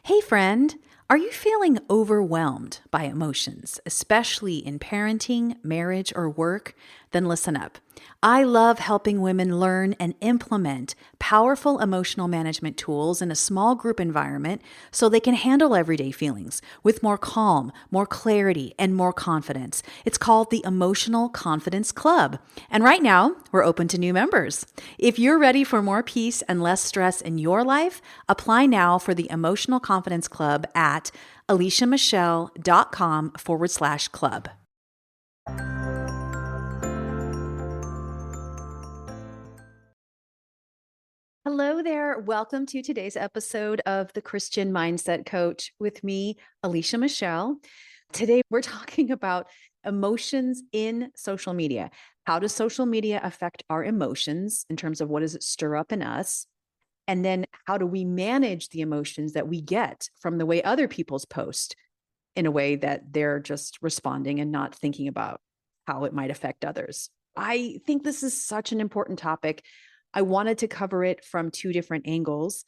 Hey, friend, are you feeling overwhelmed by emotions, especially in parenting, marriage, or work? Then listen up. I love helping women learn and implement powerful emotional management tools in a small group environment so they can handle everyday feelings with more calm, more clarity, and more confidence. It's called the Emotional Confidence Club. And right now, we're open to new members. If you're ready for more peace and less stress in your life, apply now for the Emotional Confidence Club at aliciamichelle.com/club. Hello there. Welcome to today's episode of the Christian Mindset Coach with me, Alicia Michelle. Today, we're talking about emotions in social media. How does social media affect our emotions in terms of what does it stir up in us? And then how do we manage the emotions that we get from the way other people's post in a way that they're just responding and not thinking about how it might affect others? I think this is such an important topic. I wanted to cover it from two different angles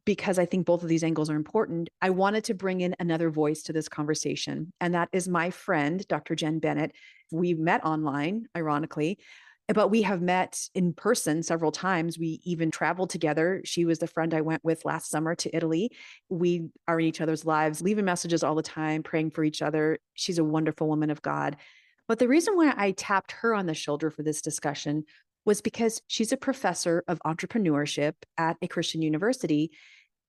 because I think both of these angles are important. I wanted to bring in another voice to this conversation, and that is my friend, Dr. Jen Bennett. We met online, ironically, but we have met in person several times. We even traveled together. She was the friend I went with last summer to Italy. We are in each other's lives, leaving messages all the time, praying for each other. She's a wonderful woman of God. But the reason why I tapped her on the shoulder for this discussion was because she's a professor of entrepreneurship at a Christian university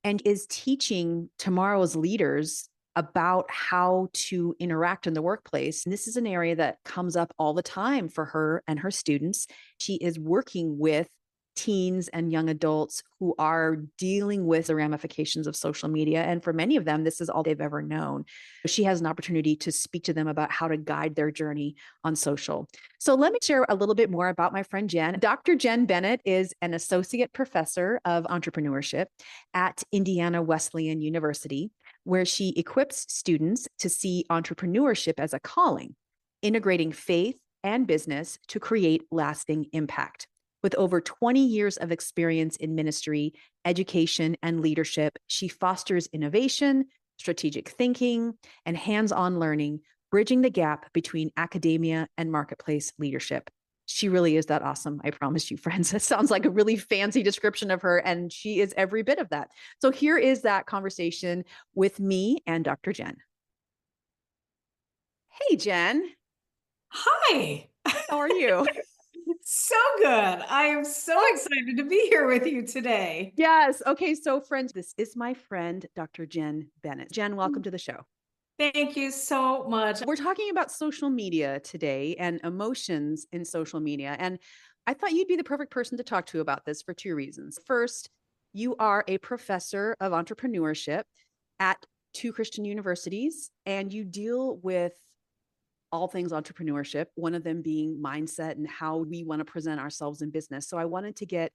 and is teaching tomorrow's leaders about how to interact in the workplace. And this is an area that comes up all the time for her and her students. She is working with teens and young adults who are dealing with the ramifications of social media. And for many of them, this is all they've ever known. She has an opportunity to speak to them about how to guide their journey on social. So let me share a little bit more about my friend Jen. Dr. Jen Bennett is an associate professor of entrepreneurship at Indiana Wesleyan University, where she equips students to see entrepreneurship as a calling, integrating faith and business to create lasting impact. With over 20 years of experience in ministry, education, and leadership, she fosters innovation, strategic thinking, and hands on learning, bridging the gap between academia and marketplace leadership. She really is that awesome. I promise you, friends. It sounds like a really fancy description of her, and she is every bit of that. So here is that conversation with me and Dr. Jen. Hey, Jen. Hi. How are you? So good. I am so excited to be here with you today. Yes. Okay. So, friends, this is my friend, Dr. Jen Bennett. Jen, welcome to the show. Thank you so much. We're talking about social media today and emotions in social media. And I thought you'd be the perfect person to talk to about this for two reasons. First, you are a professor of entrepreneurship at two Christian universities, and you deal with all things entrepreneurship, one of them being mindset and how we want to present ourselves in business. So I wanted to get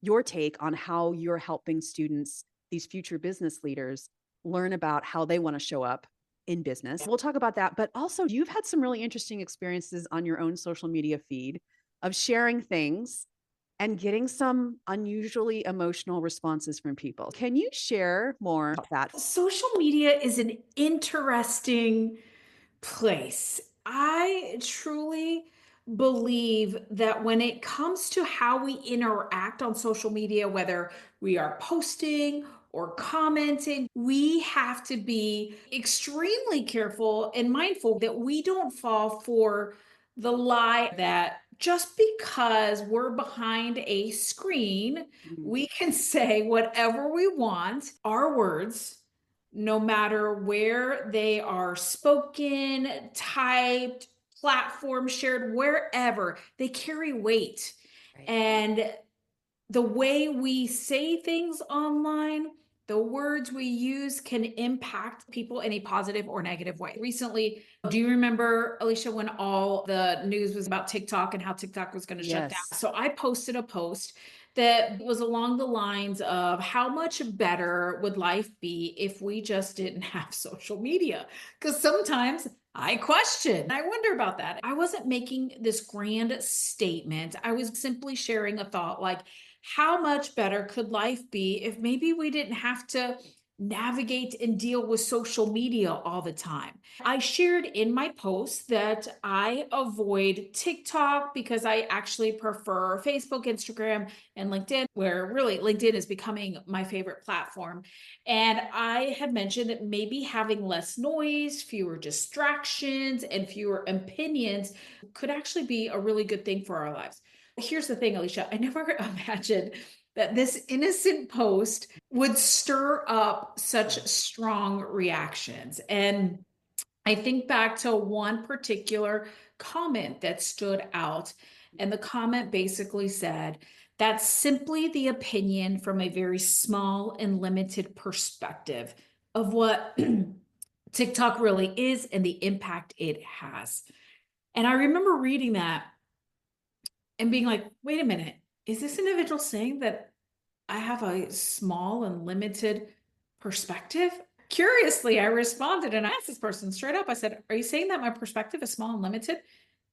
your take on how you're helping students, these future business leaders, learn about how they want to show up in business. We'll talk about that. But also, you've had some really interesting experiences on your own social media feed of sharing things and getting some unusually emotional responses from people. Can you share more about that? Social media is an interesting place. I truly believe that when it comes to how we interact on social media, whether we are posting or commenting, we have to be extremely careful and mindful that we don't fall for the lie that just because we're behind a screen, Mhm. we can say whatever we want. Our words, no matter where they are spoken, typed, platform shared, wherever, they carry weight. Right. And the way we say things online, the words we use can impact people in a positive or negative way. Recently, do you remember, Alicia, when all the news was about TikTok and how TikTok was going to shut down? Yes. So I posted a post that was along the lines of how much better would life be if we just didn't have social media? Because sometimes I question, I wonder about that. I wasn't making this grand statement. I was simply sharing a thought like, how much better could life be if maybe we didn't have to navigate and deal with social media all the time. I shared in my post that I avoid TikTok because I actually prefer Facebook, Instagram, and LinkedIn, where really LinkedIn is becoming my favorite platform. And I had mentioned that maybe having less noise, fewer distractions, and fewer opinions could actually be a really good thing for our lives. Here's the thing, Alicia, I never imagined that this innocent post would stir up such strong reactions. And I think back to one particular comment that stood out. And the comment basically said, that's simply the opinion from a very small and limited perspective of what TikTok really is and the impact it has. And I remember reading that and being like, wait a minute, is this individual saying that I have a small and limited perspective? Curiously, I responded and I asked this person straight up. I said, are you saying that my perspective is small and limited?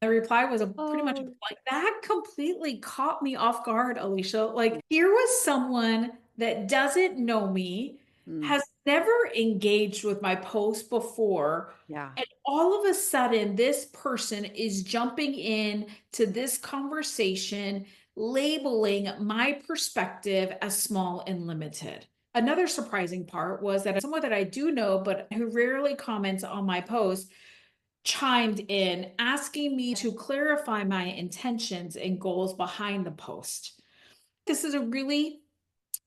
The reply was a pretty much Oh, like that completely caught me off guard, Alicia. Like here was someone that doesn't know me, mm, has never engaged with my post before, yeah. and all of a sudden this person is jumping in to this conversation, labeling my perspective as small and limited. Another surprising part was that someone that I do know, but who rarely comments on my posts, chimed in asking me to clarify my intentions and goals behind the post. This is a really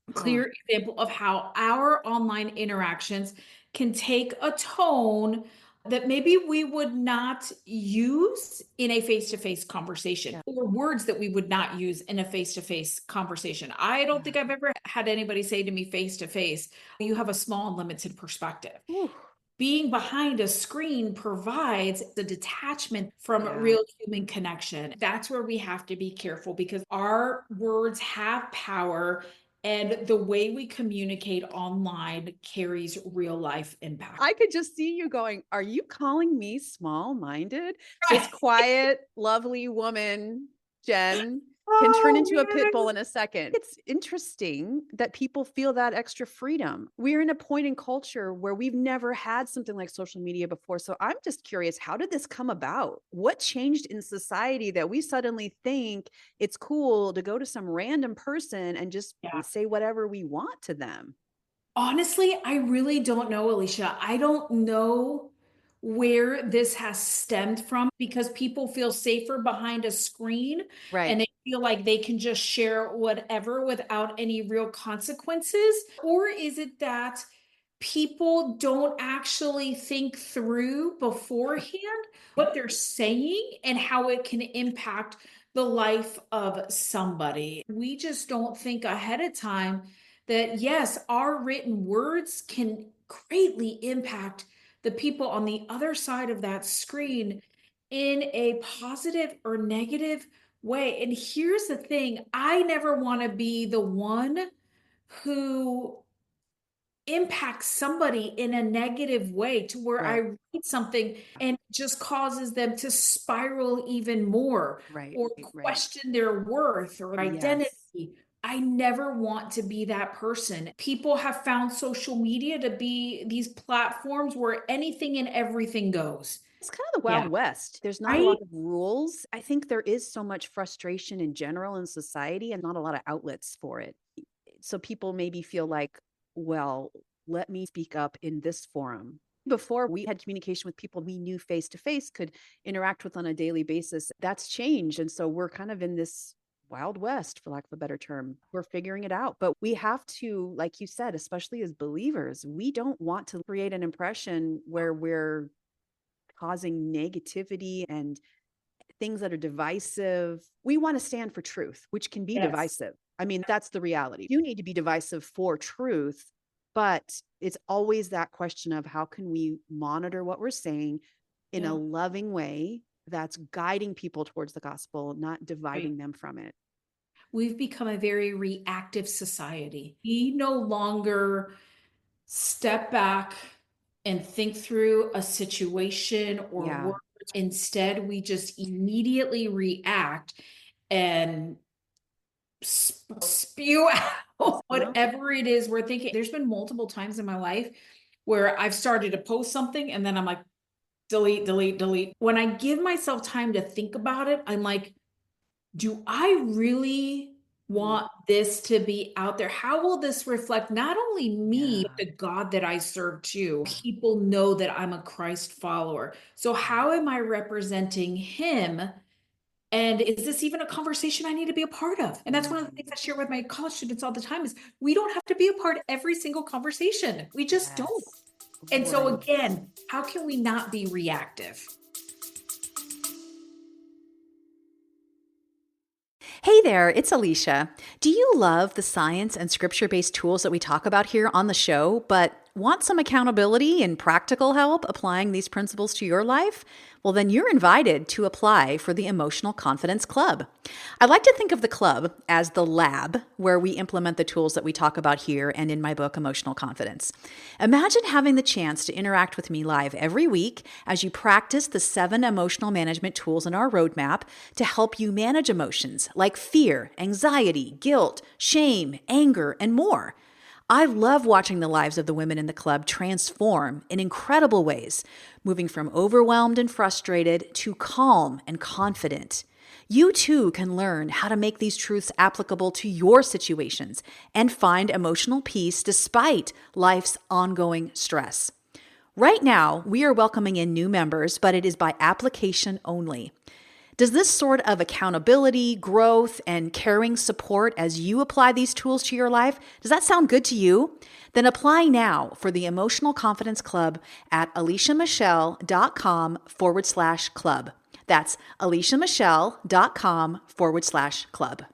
Huh. clear example of how our online interactions can take a tone that maybe we would not use in a face to face conversation, Yeah. or words that we would not use in a face to face conversation. I don't Yeah. think I've ever had anybody say to me face to face, you have a small and limited perspective. Whew. Being behind a screen provides the detachment from Yeah. real human connection. That's where we have to be careful because our words have power and the way we communicate online carries real life impact. I could just see you going, "Are you calling me small-minded?" This Right. quiet, lovely woman, Jen, can turn Oh into a pit bull man. in a second. It's interesting that people feel that extra freedom. We're in a point in culture where we've never had something like social media before. So I'm just curious, how did this come about? What changed in society that we suddenly think it's cool to go to some random person and just Yeah. say whatever we want to them? Honestly, I really don't know, Alicia. I don't know where this has stemmed from because people feel safer behind a screen Right. and they feel like they can just share whatever without any real consequences. Or is it that people don't actually think through beforehand what they're saying and how it can impact the life of somebody? We just don't think ahead of time that yes, our written words can greatly impact the people on the other side of that screen in a positive or negative way. And here's the thing, I never want to be the one who impacts somebody in a negative way to where I Right. read something and it just causes them to spiral even more Right. or Right. question their worth or Yes. identity. I never want to be that person. People have found social media to be these platforms where anything and everything goes. It's kind of the Yeah. Wild West. There's not a Right? lot of rules. I think there is so much frustration in general in society and not a lot of outlets for it. So people maybe feel like, well, let me speak up in this forum. Before we had communication with people we knew face to face, could interact with on a daily basis. That's changed. And so we're kind of in this Wild West, for lack of a better term. We're figuring it out. But we have to, like you said, especially as believers, we don't want to create an impression where we're causing negativity and things that are divisive. We want to stand for truth, which can be Yes. divisive. I mean, that's the reality. You need to be divisive for truth, but it's always that question of how can we monitor what we're saying in a Yeah. loving way that's guiding people towards the gospel, not Right. dividing them from it. We've become a very reactive society. We no longer step back and think through a situation or Yeah. words. Instead, we just immediately react and spew out Uh-huh. whatever it is we're thinking. There's been multiple times in my life where I've started to post something and then I'm like, delete, delete, delete. When I give myself time to think about it, I'm like, do I really Mm. want this to be out there? How will this reflect not only me, Yeah. but the God that I serve too? Yeah. People know that I'm a Christ follower. So, Yeah. how am I representing Him? And is this even a conversation I need to be a part of? And that's one of the things Mm. I share with my college students all the time is we don't have to be a part of every single conversation. We just don't. Yes. And so Right. again, how can we not be reactive? Hey there, it's Alicia. Do you love the science and scripture based tools that we talk about here on the show, but want some accountability and practical help applying these principles to your life? Well, then you're invited to apply for the Emotional Confidence Club. I like to think of the club as the lab where we implement the tools that we talk about here and in my book, Emotional Confidence. Imagine having the chance to interact with me live every week as you practice the 7 emotional management tools in our roadmap to help you manage emotions like fear, anxiety, guilt, shame, anger, and more. I love watching the lives of the women in the club transform in incredible ways, moving from overwhelmed and frustrated to calm and confident. You too can learn how to make these truths applicable to your situations and find emotional peace despite life's ongoing stress. Right now, we are welcoming in new members, but it is by application only. Does this sort of accountability, growth, and caring support as you apply these tools to your life, does that sound good to you? Then apply now for the Emotional Confidence Club at aliciamichelle.com/club. That's aliciamichelle.com/club.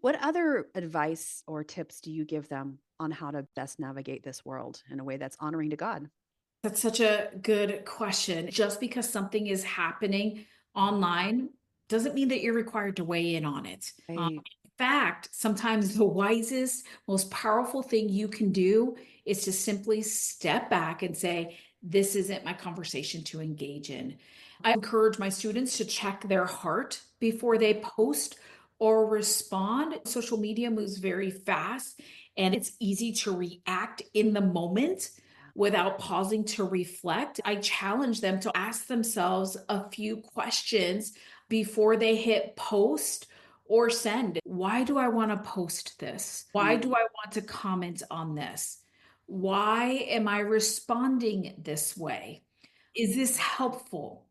What other advice or tips do you give them on how to best navigate this world in a way that's honoring to God? That's such a good question. Just because something is happening online doesn't mean that you're required to weigh in on it. Right. In fact, sometimes the wisest, most powerful thing you can do is to simply step back and say, this isn't my conversation to engage in. I encourage my students to check their heart before they post or respond. Social media moves very fast and it's easy to react in the moment without pausing to reflect. I challenge them to ask themselves a few questions before they hit post or send. Why do I want to post this? Why do Mm. I want to comment on this? Why am I responding this way? Is this helpful?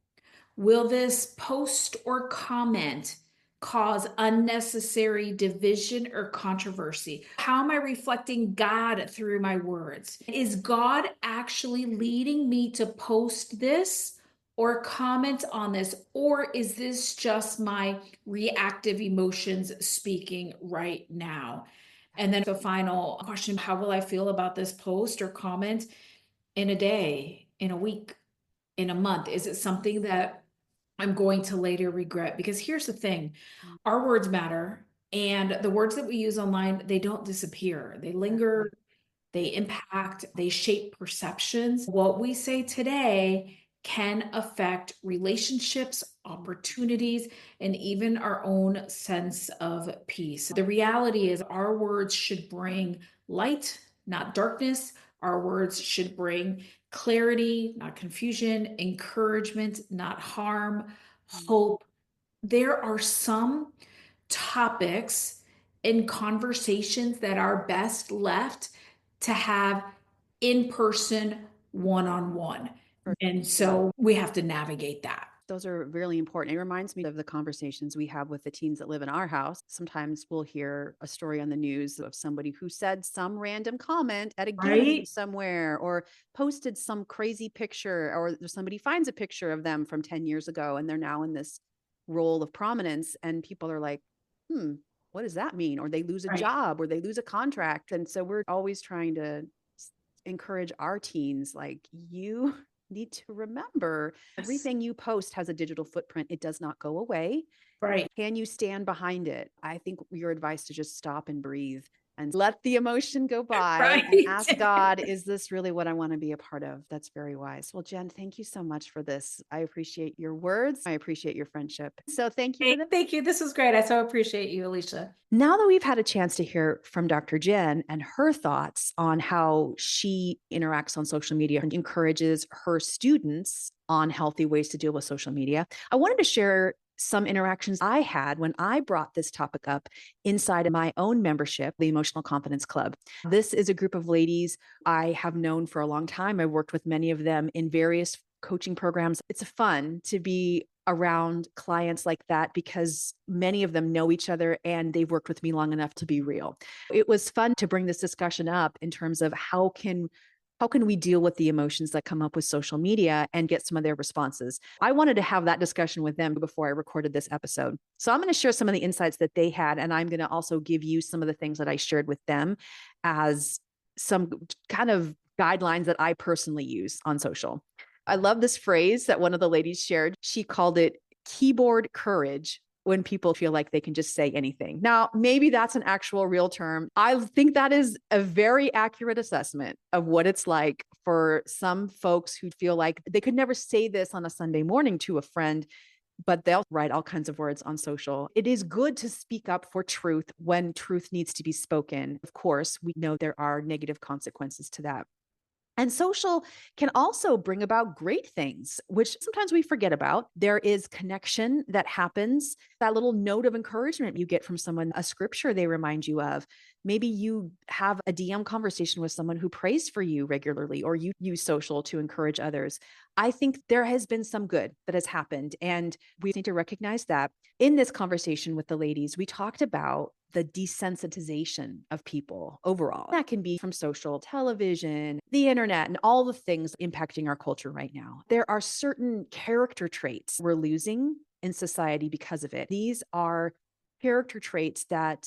Will this post or comment cause unnecessary division or controversy? How am I reflecting God through my words? Is God actually leading me to post this or comment on this? Or is this just my reactive emotions speaking right now? And then the final question, how will I feel about this post or comment in a day, in a week, in a month? Is it something that I'm going to later regret? Because here's the thing, Mm. our words matter. And the words that we use online, they don't disappear. They Exactly. linger, they impact, they shape perceptions. What we say today can affect relationships, Mm. opportunities, and even our own sense of peace. The reality is, our words should bring light, not darkness. Our words should bring clarity, not confusion, encouragement, not harm, Mm. hope. There are some topics in conversations that are best left to have in person, one on one. For And Yeah. so we have to navigate that. Those are really important. It reminds me of the conversations we have with the teens that live in our house. Sometimes we'll hear a story on the news of somebody who said some random comment at a game Right? somewhere or posted some crazy picture, or somebody finds a picture of them from 10 years ago and they're now in this role of prominence. And people are like, hmm, what does that mean? Or they lose a Right. job or they lose a contract. And so we're always trying to encourage our teens, like, you need to remember Yes. everything you post has a digital footprint. It does not go away. Right. Can you stand behind it? I think your advice to just stop and breathe and let the emotion go by and Right. ask God, is this really what I want to be a part of? That's very wise. Well, Jen, thank you so much for this. I appreciate your words. I appreciate your friendship. So thank you for Hey, the. thank you. This was great. I so appreciate you, Alicia. Now that we've had a chance to hear from Dr. Jen and her thoughts on how she interacts on social media and encourages her students on healthy ways to deal with social media, I wanted to share some interactions I had when I brought this topic up inside of my own membership, the Emotional Confidence Club. This is a group of ladies I have known for a long time. I've worked with many of them in various coaching programs. It's fun to be around clients like that because many of them know each other and they've worked with me long enough to be real. It was fun to bring this discussion up in terms of how can we deal with the emotions that come up with social media and get some of their responses. I wanted to have that discussion with them before I recorded this episode. So I'm going to share some of the insights that they had, and I'm going to also give you some of the things that I shared with them as some kind of guidelines that I personally use on social. I love this phrase that one of the ladies shared. She called it keyboard courage when people feel like they can just say anything. Now, maybe that's an actual real term. I think that is a very accurate assessment of what it's like for some folks who feel like they could never say this on a Sunday morning to a friend, but they'll write all kinds of words on social. It is good to speak up for truth when truth needs to be spoken. Of course, we know there are negative consequences to that. And social can also bring about great things, which sometimes we forget about. There is connection that happens, that little note of encouragement you get from someone, a scripture they remind you of. Maybe you have a DM conversation with someone who prays for you regularly, or you use social to encourage others. I think there has been some good that has happened, and we need to recognize that. In this conversation with the ladies, we talked about the desensitization of people overall. That can be from social, television, the internet, and all the things impacting our culture right now. There are certain character traits we're losing in society because of it. These are character traits that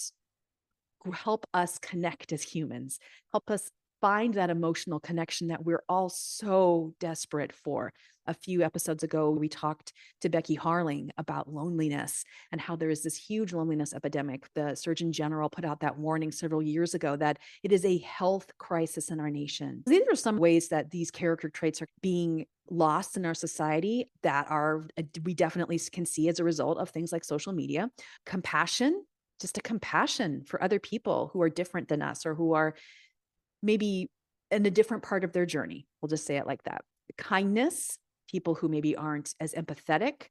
help us connect as humans, help us find that emotional connection that we're all so desperate for. A few episodes ago, we talked to Becky Harling about loneliness and how there is this huge loneliness epidemic. The Surgeon General put out that warning several years ago that it is a health crisis in our nation. These are some ways that these character traits are being lost in our society that are we definitely can see as a result of things like social media. Compassion, just a compassion for other people who are different than us or who are maybe in a different part of their journey. We'll just say it like that. Kindness, people who maybe aren't as empathetic.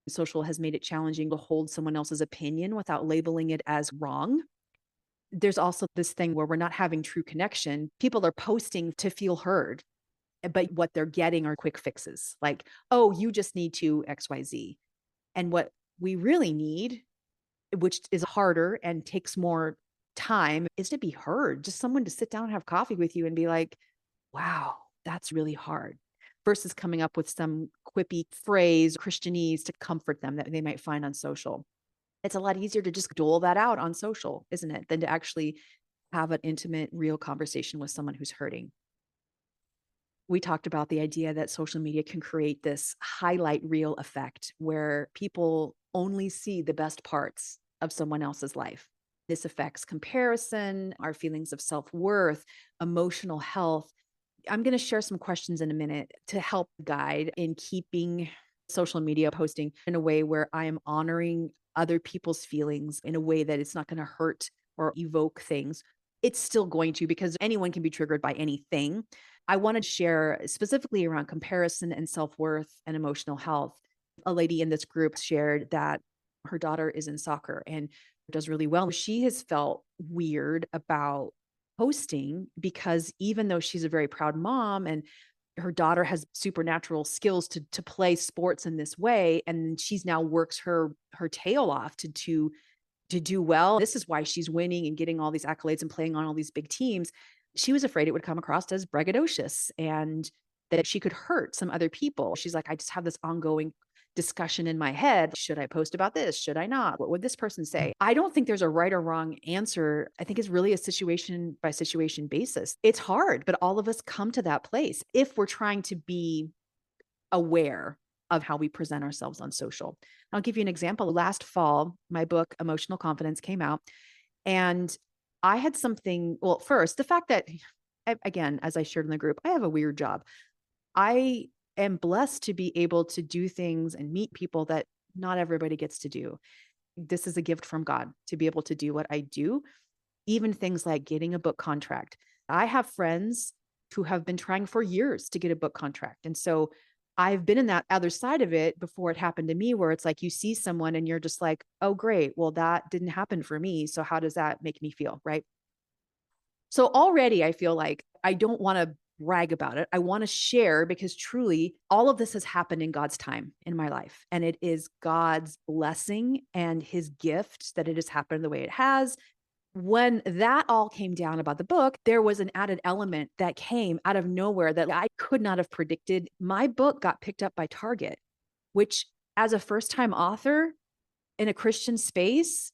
Social has made it challenging to hold someone else's opinion without labeling it as wrong. There's also this thing where we're not having true connection. People are posting to feel heard, but what they're getting are quick fixes like, oh, you just need to XYZ. And what we really need, which is harder and takes more time, is to be heard. Just someone to sit down and have coffee with you and be like, wow, that's really hard. Versus coming up with some quippy phrase, Christianese to comfort them that they might find on social. It's a lot easier to just dole that out on social, isn't it? Than to actually have an intimate, real conversation with someone who's hurting. We talked about the idea that social media can create this highlight reel effect where people only see the best parts of someone else's life. This affects comparison, our feelings of self-worth, emotional health. I'm going to share some questions in a minute to help guide in keeping social media posting in a way where I am honoring other people's feelings in a way that it's not going to hurt or evoke things. It's still going to, because anyone can be triggered by anything. I want to share specifically around comparison and self-worth and emotional health. A lady in this group shared that her daughter is in soccer and does really well. She has felt weird about posting because even though she's a very proud mom and her daughter has supernatural skills to play sports in this way, and she's now works her tail off to do well. This is why she's winning and getting all these accolades and playing on all these big teams. She was afraid it would come across as braggadocious and that she could hurt some other people. She's like, I just have this ongoing discussion in my head. Should I post about this? Should I not? What would this person say? I don't think there's a right or wrong answer. I think it's really a situation by situation basis. It's hard, but all of us come to that place if we're trying to be aware of how we present ourselves on social. I'll give you an example. Last fall, my book, Emotional Confidence, came out, and I had something, well, first, the fact that, again, as I shared in the group, I have a weird job. I am blessed to be able to do things and meet people that not everybody gets to do. This is a gift from God to be able to do what I do, even things like getting a book contract. I have friends who have been trying for years to get a book contract. And so I've been in that other side of it before it happened to me, where it's like you see someone and you're just like, oh, great. Well, that didn't happen for me. So how does that make me feel? Right. So already I feel like I don't want to brag about it. I want to share because truly all of this has happened in God's time in my life. And it is God's blessing and his gift that it has happened the way it has. When that all came down about the book, there was an added element that came out of nowhere that I could not have predicted. My book got picked up by Target, which, as a first time author in a Christian space,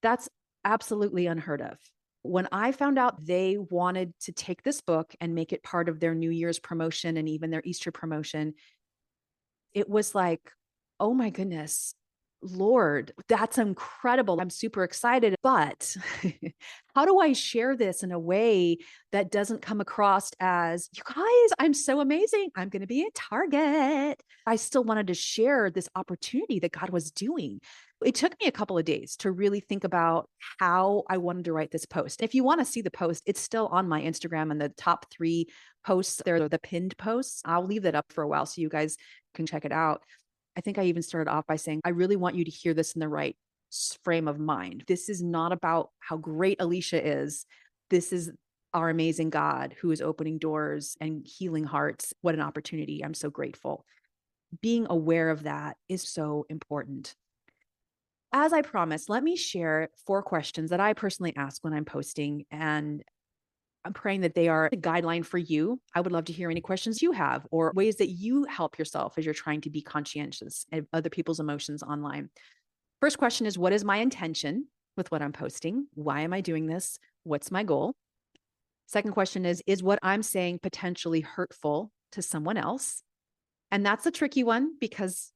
that's absolutely unheard of. When I found out they wanted to take this book and make it part of their New Year's promotion and even their Easter promotion, it was like, oh my goodness, Lord, that's incredible. I'm super excited. But how do I share this in a way that doesn't come across as, you guys, I'm so amazing. I'm going to be at Target. I still wanted to share this opportunity that God was doing. It took me a couple of days to really think about how I wanted to write this post. If you want to see the post, it's still on my Instagram, and the top 3 posts, they're the pinned posts. I'll leave that up for a while so you guys can check it out. I think I even started off by saying, I really want you to hear this in the right frame of mind. This is not about how great Alicia is. This is our amazing God who is opening doors and healing hearts. What an opportunity. I'm so grateful. Being aware of that is so important. As I promised, let me share 4 questions that I personally ask when I'm posting, and I'm praying that they are a guideline for you. I would love to hear any questions you have or ways that you help yourself as you're trying to be conscientious of other people's emotions online. First question is, what is my intention with what I'm posting? Why am I doing this? What's my goal? Second question is what I'm saying potentially hurtful to someone else? And that's a tricky one because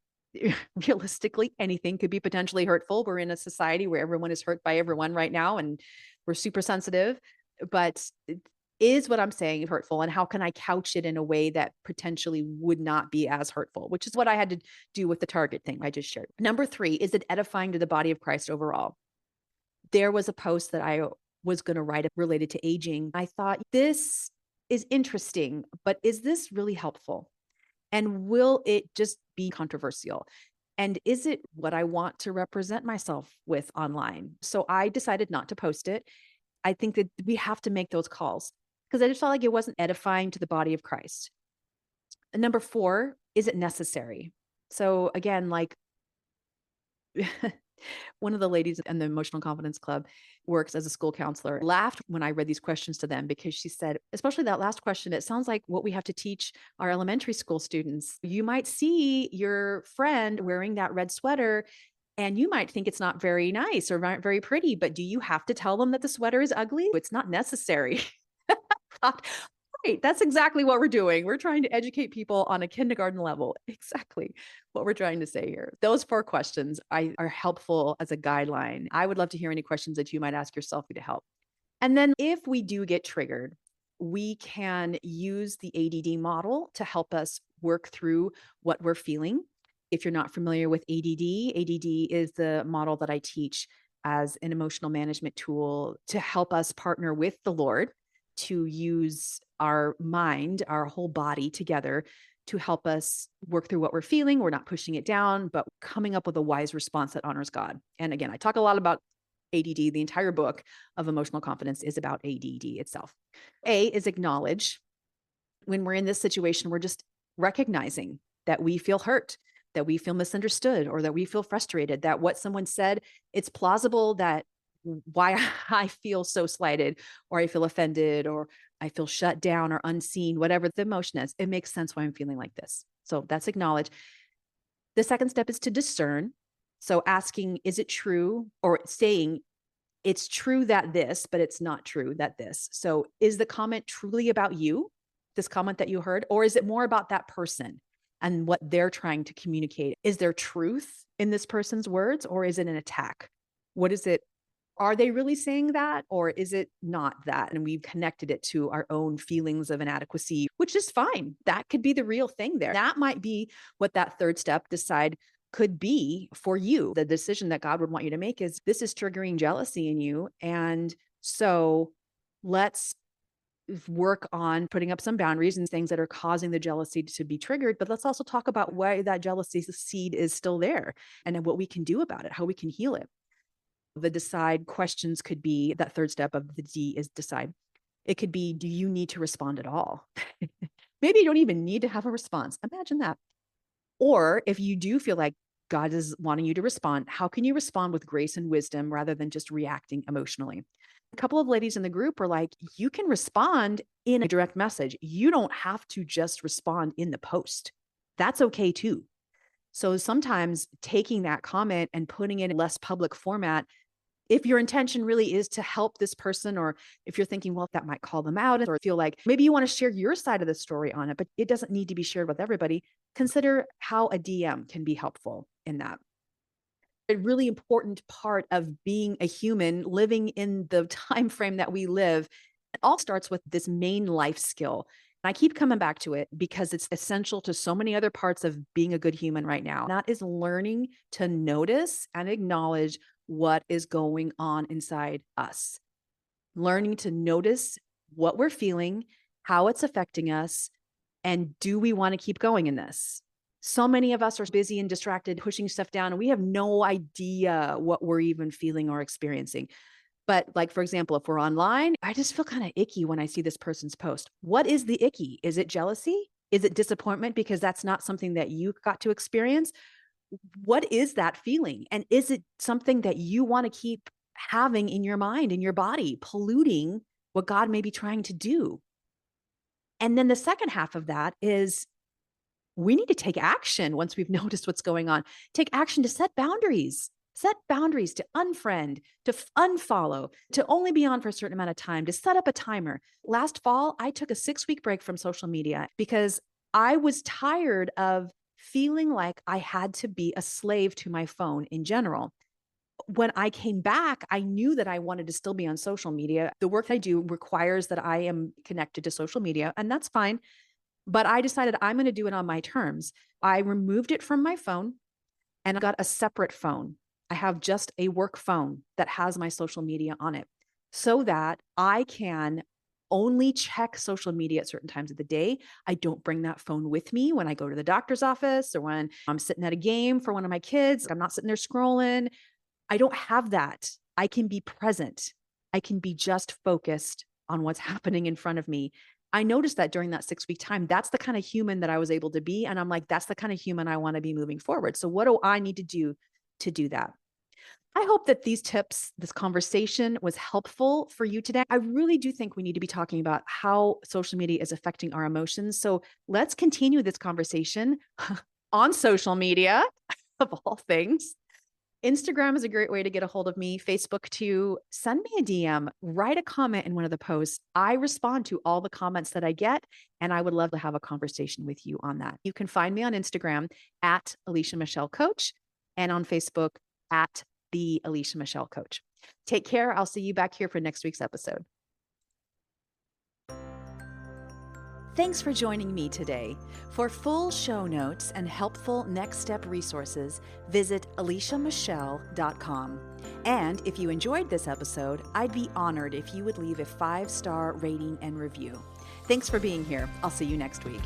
realistically, anything could be potentially hurtful. We're in a society where everyone is hurt by everyone right now, and we're super sensitive. But is what I'm saying hurtful? And how can I couch it in a way that potentially would not be as hurtful, which is what I had to do with the Target thing I just shared. Number 3, is it edifying to the body of Christ overall? There was a post that I was going to write related to aging. I thought, this is interesting, but is this really helpful? And will it just be controversial? And is it what I want to represent myself with online? So I decided not to post it. I think that we have to make those calls because I just felt like it wasn't edifying to the body of Christ. And number 4, is it necessary? So again, like one of the ladies in the Emotional Confidence Club works as a school counselor, laughed when I read these questions to them because she said, especially that last question, it sounds like what we have to teach our elementary school students. You might see your friend wearing that red sweater and you might think it's not very nice or not very pretty, but do you have to tell them that the sweater is ugly? It's not necessary. Right. That's exactly what we're doing. We're trying to educate people on a kindergarten level. Exactly what we're trying to say here. Those 4 questions are helpful as a guideline. I would love to hear any questions that you might ask yourself to help. And then if we do get triggered, we can use the ADD model to help us work through what we're feeling. If you're not familiar with ADD, ADD is the model that I teach as an emotional management tool to help us partner with the Lord to use our mind, our whole body together to help us work through what we're feeling. We're not pushing it down, but coming up with a wise response that honors God. And again, I talk a lot about ADD. The entire book of Emotional Confidence is about ADD itself. A is acknowledge. When we're in this situation, we're just recognizing that we feel hurt, that we feel misunderstood, or that we feel frustrated, that what someone said, it's plausible that why I feel so slighted, or I feel offended, or I feel shut down or unseen, whatever the emotion is, it makes sense why I'm feeling like this. So that's acknowledge. The second step is to discern. So asking, is it true? Or saying, it's true that this, but it's not true that this. So is the comment truly about you, this comment that you heard, or is it more about that person and what they're trying to communicate? Is there truth in this person's words, or is it an attack? What is it? Are they really saying that? Or is it not that? And we've connected it to our own feelings of inadequacy, which is fine. That could be the real thing there. That might be what that third step decide could be for you. The decision that God would want you to make is this is triggering jealousy in you. And so let's work on putting up some boundaries and things that are causing the jealousy to be triggered. But let's also talk about why that jealousy seed is still there and then what we can do about it, how we can heal it. The decide questions could be that third step of the D is decide. It could be, do you need to respond at all? Maybe you don't even need to have a response. Imagine that. Or if you do feel like God is wanting you to respond, how can you respond with grace and wisdom rather than just reacting emotionally? A couple of ladies in the group were like, you can respond in a direct message. You don't have to just respond in the post. That's okay too. So sometimes taking that comment and putting it in less public format, if your intention really is to help this person, or if you're thinking, well, that might call them out, or feel like maybe you want to share your side of the story on it, but it doesn't need to be shared with everybody, consider how a DM can be helpful in that. A really important part of being a human living in the time frame that we live, it all starts with this main life skill. I keep coming back to it because it's essential to so many other parts of being a good human right now. That is learning to notice and acknowledge what is going on inside us. Learning to notice what we're feeling, how it's affecting us, and do we want to keep going in this? So many of us are busy and distracted, pushing stuff down, and we have no idea what we're even feeling or experiencing. But like, for example, if we're online, I just feel kind of icky when I see this person's post. What is the icky? Is it jealousy? Is it disappointment because that's not something that you got to experience? What is that feeling? And is it something that you want to keep having in your mind, in your body, polluting what God may be trying to do? And then the second half of that is we need to take action once we've noticed what's going on. Take action to set boundaries to unfriend, to unfollow, to only be on for a certain amount of time, to set up a timer. Last fall, I took a 6-week break from social media because I was tired of feeling like I had to be a slave to my phone in general. When I came back, I knew that I wanted to still be on social media. The work I do requires that I am connected to social media, and that's fine. But I decided I'm going to do it on my terms. I removed it from my phone and I got a separate phone. I have just a work phone that has my social media on it so that I can only check social media at certain times of the day. I don't bring that phone with me when I go to the doctor's office or when I'm sitting at a game for one of my kids. I'm not sitting there scrolling. I don't have that. I can be present. I can be just focused on what's happening in front of me. I noticed that during that 6-week time, that's the kind of human that I was able to be. And I'm like, that's the kind of human I want to be moving forward. So what do I need to do that? I hope that these tips, this conversation was helpful for you today. I really do think we need to be talking about how social media is affecting our emotions. So let's continue this conversation on social media, of all things. Instagram is a great way to get a hold of me. Facebook too. Send me a DM, write a comment in one of the posts. I respond to all the comments that I get, and I would love to have a conversation with you on that. You can find me on Instagram at Alicia Michelle Coach and on Facebook at the Alicia Michelle Coach. Take care. I'll see you back here for next week's episode. Thanks for joining me today. For full show notes and helpful next step resources, visit aliciamichelle.com. And if you enjoyed this episode, I'd be honored if you would leave a 5-star rating and review. Thanks for being here. I'll see you next week.